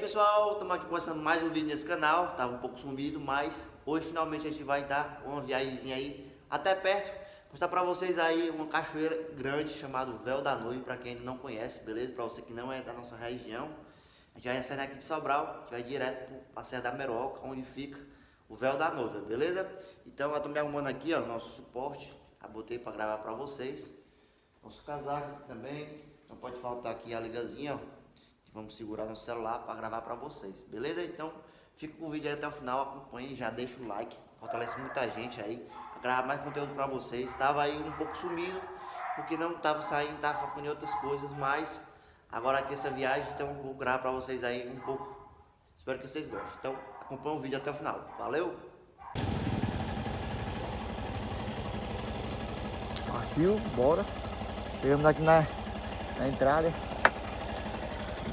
pessoal, estamos aqui começando mais um vídeo nesse canal. Tava um pouco sumido, mas hoje finalmente a gente vai dar uma viagemzinha aí até perto. Mostrar pra vocês aí uma cachoeira grande chamada Véu da Noiva, pra quem ainda não conhece, beleza? Pra você que não é da nossa região, a gente vai sair aqui de Sobral, a gente vai direto pra Serra da Meroca, onde fica o Véu da Noiva, beleza? Então eu tô me arrumando aqui, ó, nosso suporte. Já botei pra gravar pra vocês. Nosso casaco também, não pode faltar aqui a ligazinha, ó. Vamos segurar no celular para gravar para vocês, beleza? Então fica com o vídeo aí até o final, acompanhe, já deixa o like, fortalece muita gente aí a gravar mais conteúdo para vocês. Estava aí um pouco sumido porque não estava saindo, estava focando em outras coisas, mas agora aqui essa viagem, então vou gravar para vocês aí um pouco. Espero que vocês gostem. Então acompanhe o vídeo até o final. Valeu! Partiu, bora. Chegamos aqui na entrada.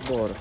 Bora.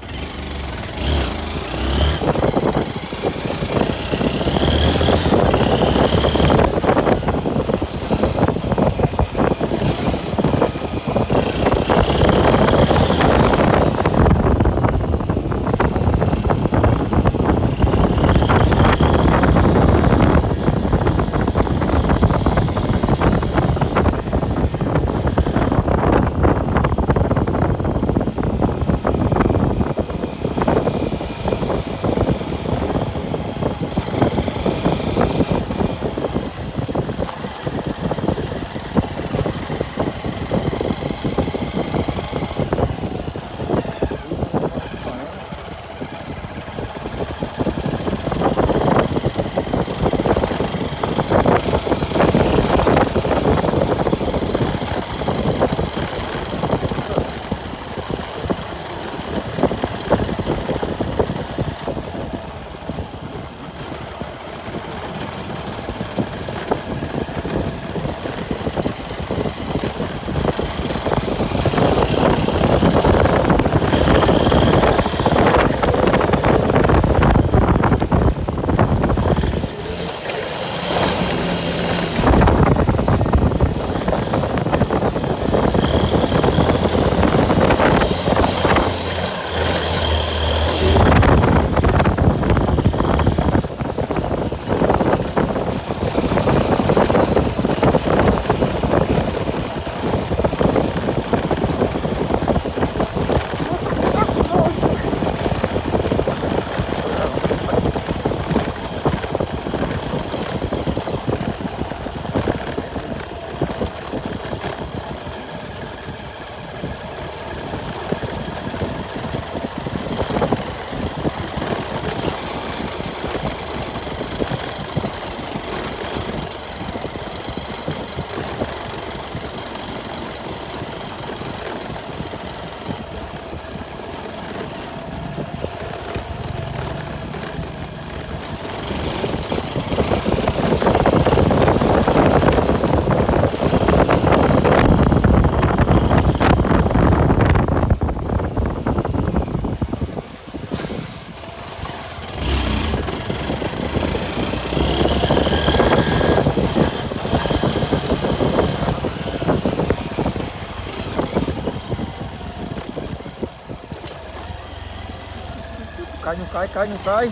Cai, não cai.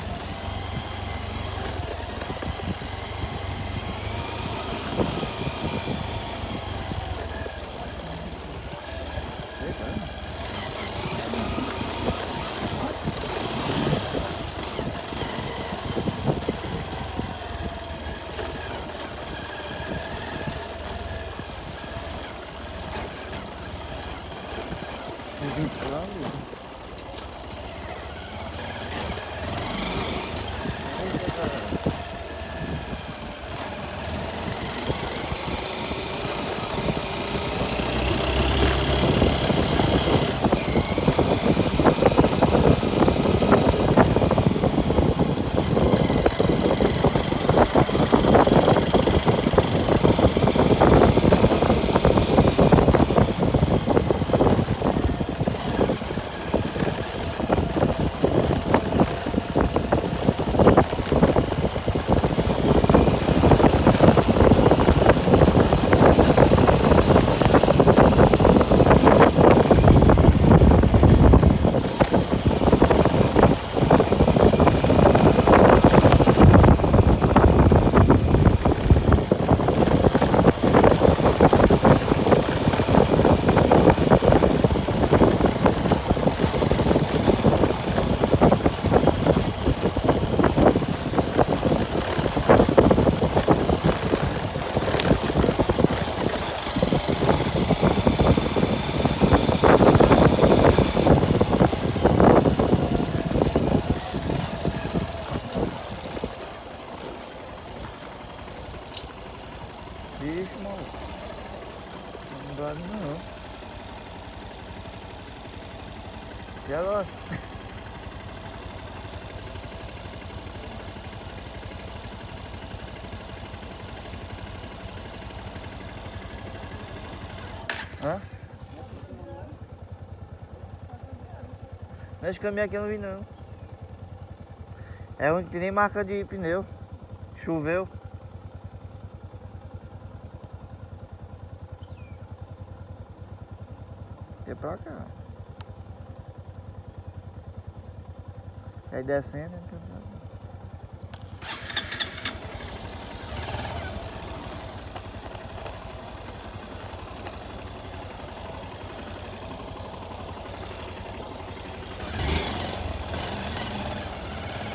Hã? Nesse caminho aqui eu não vi não. É um que tem nem marca de pneu. Choveu. É pra cá. Aí descendo.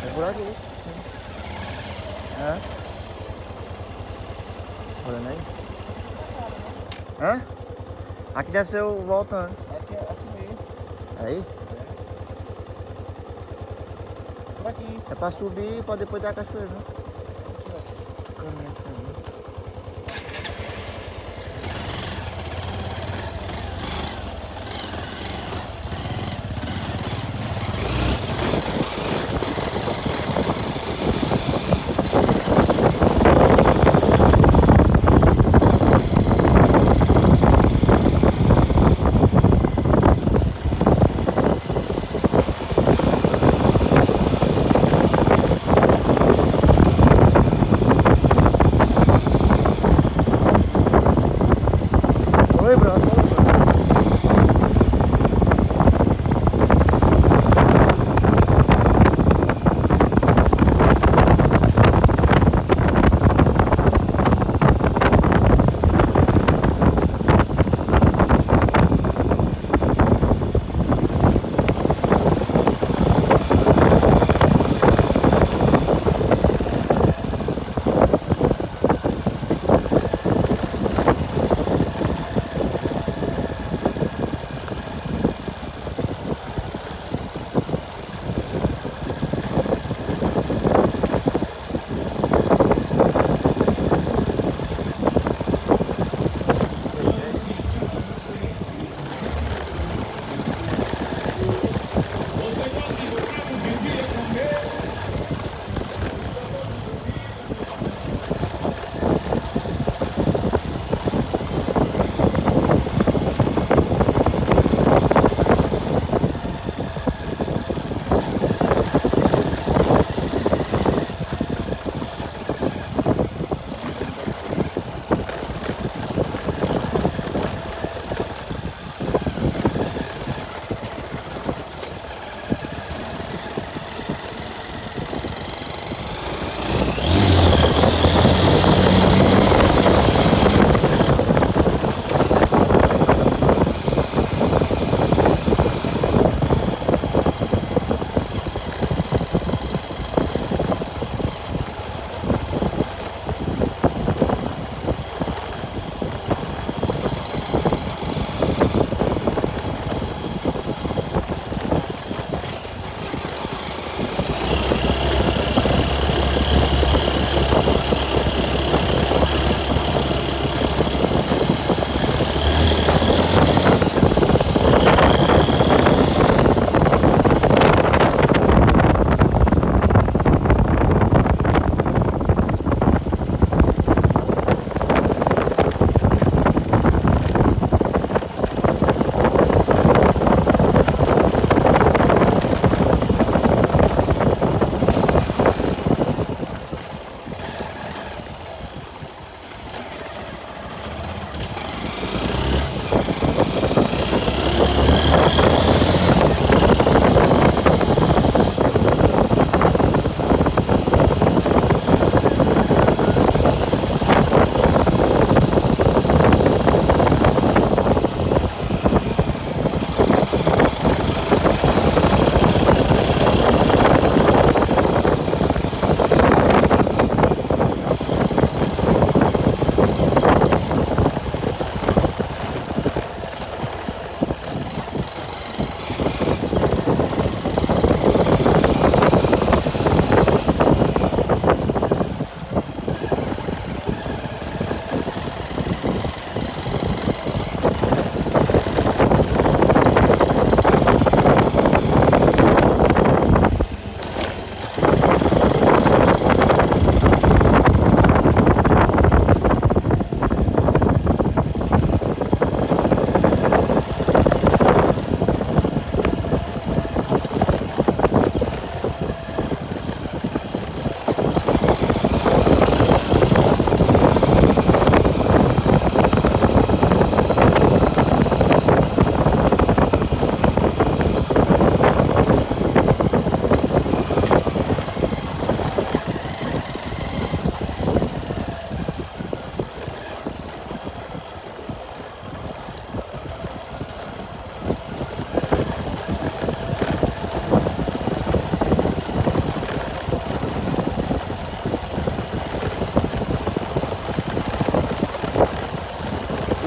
É por aqui, sim. Hã? Olhando aí. Hã? Aqui deve ser o voltando. Aqui mesmo. Aí? Por aqui. É pra subir pra depois dar a cachoeira, né? Caminho aqui também.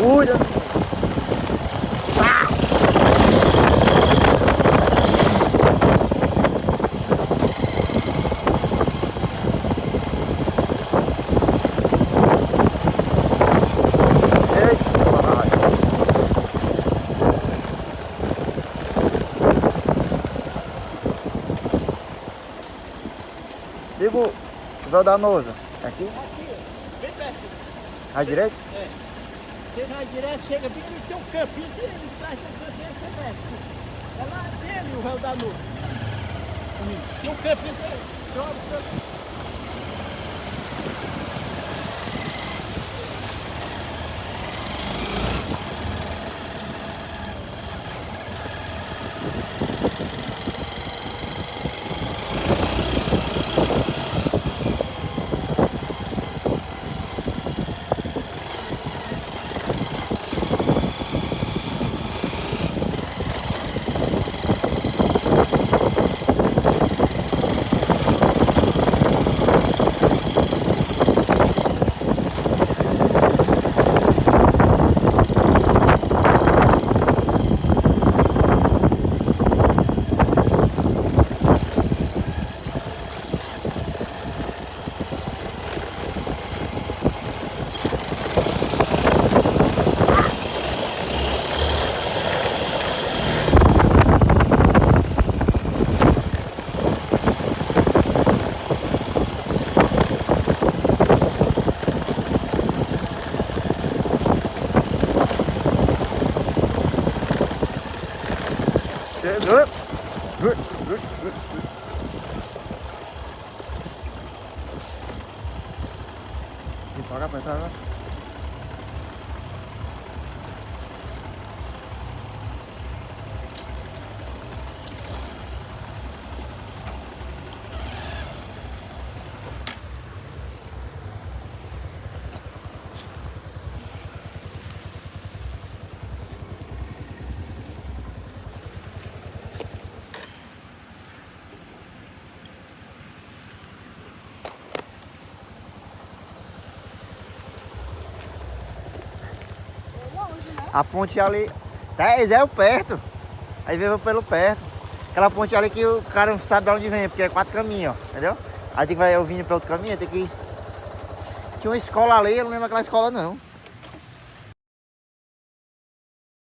cuida. Digo, o véu da Noiva. É aqui? Aqui, bem perto. À direita? É. Você vai direto, chega bem ali, tem um campinho dele, atrás do campinho você desce. É lá dele o véu da Noiva. Tem um campinho, você joga o campinho. Chegou. Vem pra cá, pra entrar, né? A ponte ali, 10 é o perto. Aí veio pelo perto. Aquela ponte ali que o cara não sabe onde vem, porque é 4 caminhos, ó, entendeu? Aí tem que vai eu vindo para outro caminho, tem que ir. Tinha uma escola ali, eu não lembro aquela escola não.